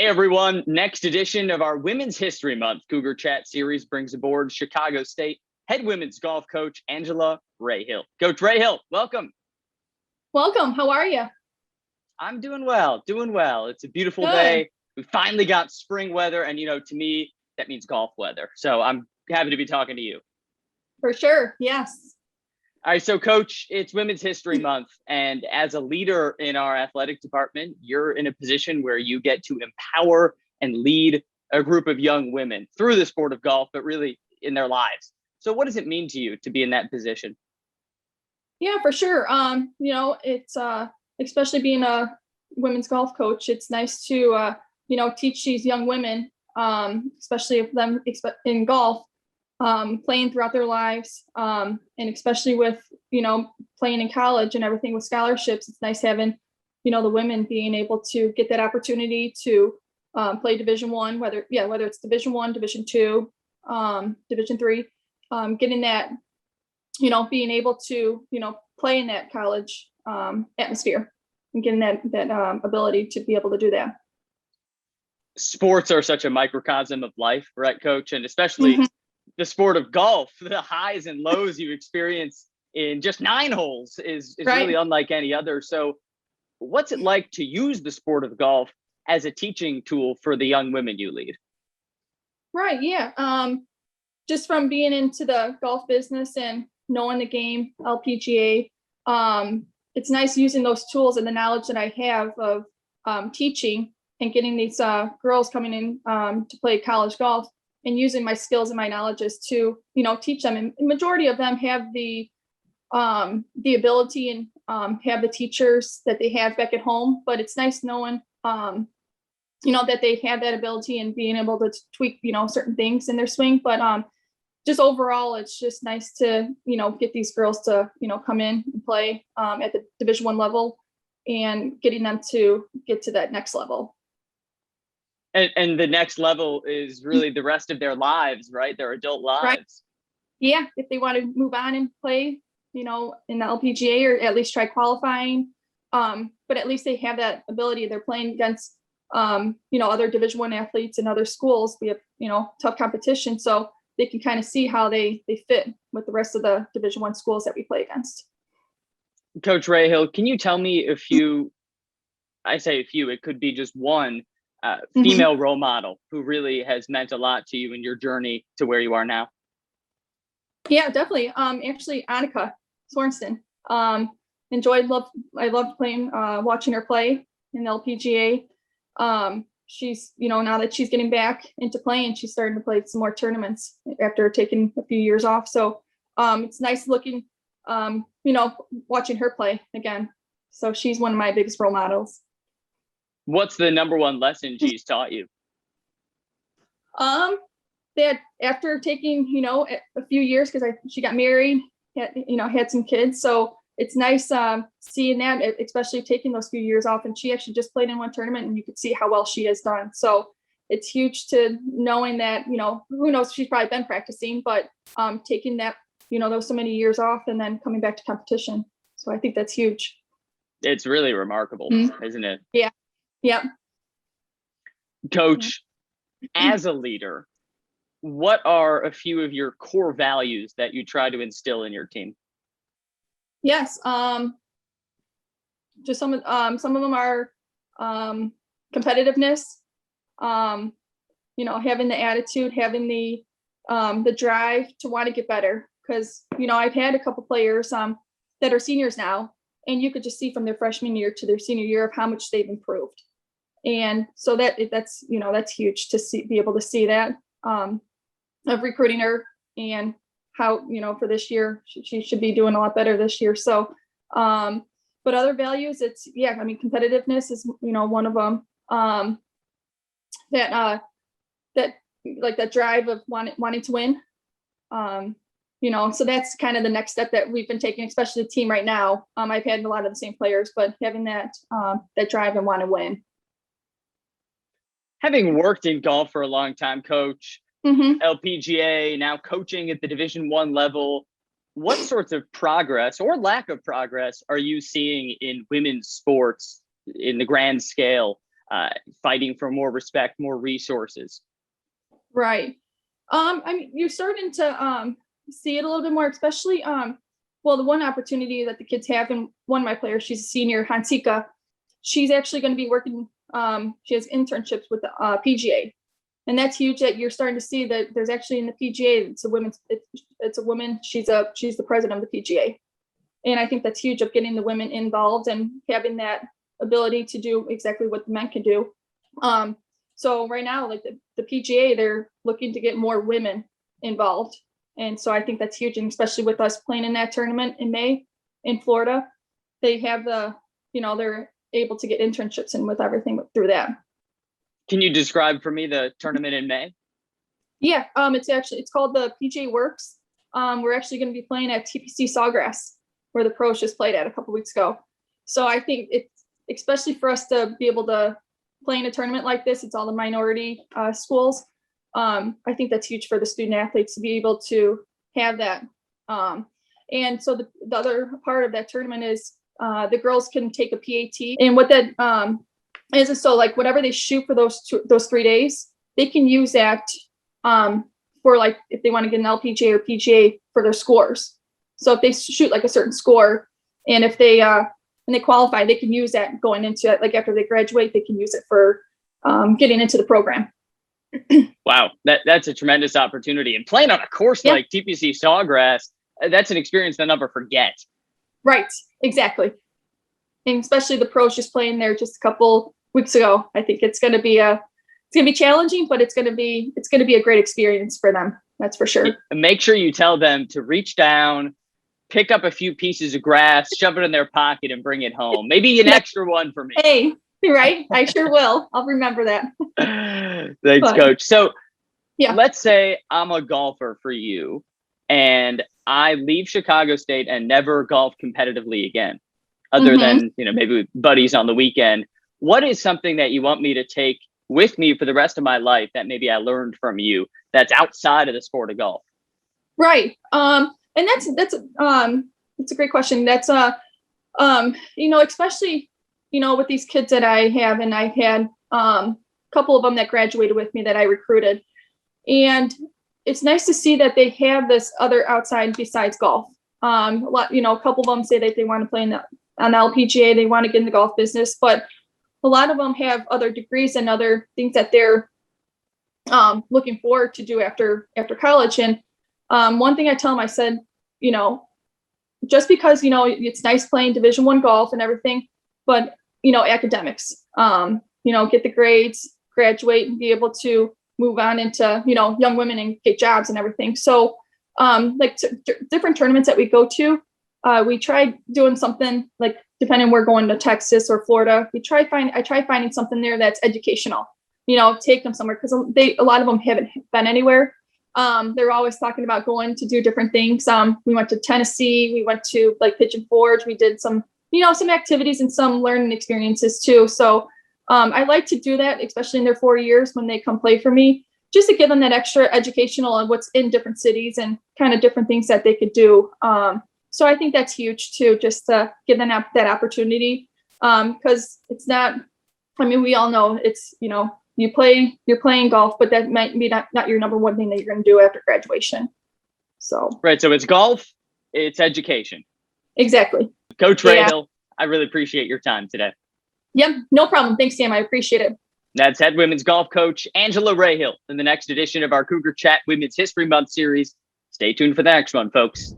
Hey everyone, next edition of our Women's History Month Cougar Chat series brings aboard Chicago State head women's golf coach Angela Rayhill. Coach Rayhill, welcome. Welcome. How are you? I'm doing well, doing well. It's a beautiful Good. day. We finally got spring weather, and to me, that means golf weather. So I'm happy to be talking to you. For sure. Yes. All right, so Coach, it's Women's History Month, and as a leader in our athletic department, you're in a position where you get to empower and lead a group of young women through the sport of golf, but really in their lives. So what does it mean to you to be in that position? Yeah, for sure. It's especially being a women's golf coach, it's nice to teach these young women, especially if them in golf, playing throughout their lives, and especially with playing in college and everything with scholarships. It's nice having the women being able to get that opportunity to play Division I, whether it's Division I, Division II, Division III, getting that being able to play in that college atmosphere and getting that ability to be able to do that. Sports are such a microcosm of life, right, Coach? And especially the sport of golf, the highs and lows you experience in just 9 holes is Right. really unlike any other. So what's it like to use the sport of golf as a teaching tool for the young women you lead? Right. Yeah. Just from being into the golf business and knowing the game, LPGA, it's nice using those tools and the knowledge that I have of teaching and getting these girls coming in to play college golf, and using my skills and my knowledges to teach them. And majority of them have the ability and have the teachers that they have back at home, but it's nice knowing that they have that ability and being able to tweak certain things in their swing. But just overall, it's just nice to get these girls to come in and play at the Division I level and getting them to get to that next level. And the next level is really the rest of their lives, right? Their adult lives. Right. Yeah, if they want to move on and play, in the LPGA, or at least try qualifying, but at least they have that ability. They're playing against, other Division I athletes in other schools. We have, tough competition, so they can kind of see how they fit with the rest of the Division I schools that we play against. Coach Rayhill, can you tell me a few? I say a few. It could be just one. Female role model who really has meant a lot to you in your journey to where you are now? Yeah, definitely. Actually, Annika Swornston. I loved playing, watching her play in the LPGA. She's, now that she's getting back into playing, she's starting to play some more tournaments after taking a few years off. So it's nice looking, watching her play again. So she's one of my biggest role models. What's the number one lesson she's taught you? That after taking, a few years, because she got married, had some kids. So it's nice seeing that, especially taking those few years off. And she actually just played in one tournament, and you could see how well she has done. So it's huge to knowing that, who knows, she's probably been practicing, but taking that, those so many years off and then coming back to competition. So I think that's huge. It's really remarkable, isn't it? Yeah. Yep. Coach, as a leader, what are a few of your core values that you try to instill in your team? Yes. Just some of them are competitiveness, having the attitude, having the drive to want to get better. Because, I've had a couple players that are seniors now, and you could just see from their freshman year to their senior year of how much they've improved. And so that's huge to be able to see that, of recruiting her, and how, for this year, she should be doing a lot better this year. So, but other values, competitiveness is, one of them, that like that drive of wanting to win, so that's kind of the next step that we've been taking, especially the team right now. I've had a lot of the same players, but having that drive and want to win. Having worked in golf for a long time, Coach, LPGA, now coaching at the Division I level, what sorts of progress or lack of progress are you seeing in women's sports in the grand scale fighting for more respect, more resources. Right. I mean, you're starting to see it a little bit more, especially well, the one opportunity that the kids have, and one of my players, she's a senior, Hansika, she's actually going to be working. She has internships with the PGA, and that's huge. That you're starting to see that there's actually in the PGA, it's a woman. She's the president of the PGA, and I think that's huge of getting the women involved and having that ability to do exactly what the men can do. So right now, like the PGA, they're looking to get more women involved. And so I think that's huge. And especially with us playing in that tournament in May in Florida, they have they're able to get internships and with everything through that. Can you describe for me the tournament in May? Yeah, it's called the PGA Works. We're actually going to be playing at TPC Sawgrass, where the pros just played at a couple weeks ago. So I think it's, especially for us to be able to play in a tournament like this, it's all the minority schools. I think that's huge for the student athletes to be able to have that. And so the other part of that tournament is the girls can take a PAT, and what that is so like whatever they shoot for those 3 days, they can use that for like if they want to get an LPGA or PGA for their scores. So if they shoot like a certain score, and if they qualify, they can use that going into it. Like after they graduate, they can use it for getting into the program. Wow, that's a tremendous opportunity. And playing on a course like TPC Sawgrass, that's an experience they'll never forget. Right, exactly. And especially the pros just playing there just a couple weeks ago. I think it's going to be challenging, but it's going to be a great experience for them. That's for sure. Make sure you tell them to reach down, pick up a few pieces of grass, shove it in their pocket, and bring it home. Maybe an extra one for me. Hey, right? I sure will. I'll remember that. Thanks, Coach. So let's say I'm a golfer for you, and I leave Chicago State and never golf competitively again, other than, maybe with buddies on the weekend. What is something that you want me to take with me for the rest of my life that maybe I learned from you that's outside of the sport of golf? Right. And that's a great question. That's especially, with these kids that I have, and I've had a couple of them that graduated with me that I recruited. And it's nice to see that they have this other outside besides golf. A couple of them say that they want to play on the LPGA, they want to get in the golf business, but a lot of them have other degrees and other things that they're looking forward to do after college. And one thing I tell them, I said, just because, it's nice playing Division I golf and everything, but, academics, get the grades, graduate, and be able to move on into, young women and get jobs and everything. So different tournaments that we go to, we tried doing something like, depending we're going to Texas or Florida, I try finding something there that's educational, take them somewhere, because a lot of them haven't been anywhere. They're always talking about going to do different things. We went to Tennessee, we went to like Pigeon Forge, we did some activities and some learning experiences too. So I like to do that, especially in their 4 years when they come play for me, just to give them that extra educational on what's in different cities and kind of different things that they could do. So I think that's huge too, just to give them that opportunity. Because it's not, we all know it's, you're playing golf, but that might be not your number one thing that you're going to do after graduation. So. Right. So it's golf, it's education. Exactly. Coach Rayhill, I really appreciate your time today. Yep. No problem. Thanks, Sam. I appreciate it. That's head women's golf coach Angela Rayhill in the next edition of our Cougar Chat Women's History Month series. Stay tuned for the next one, folks.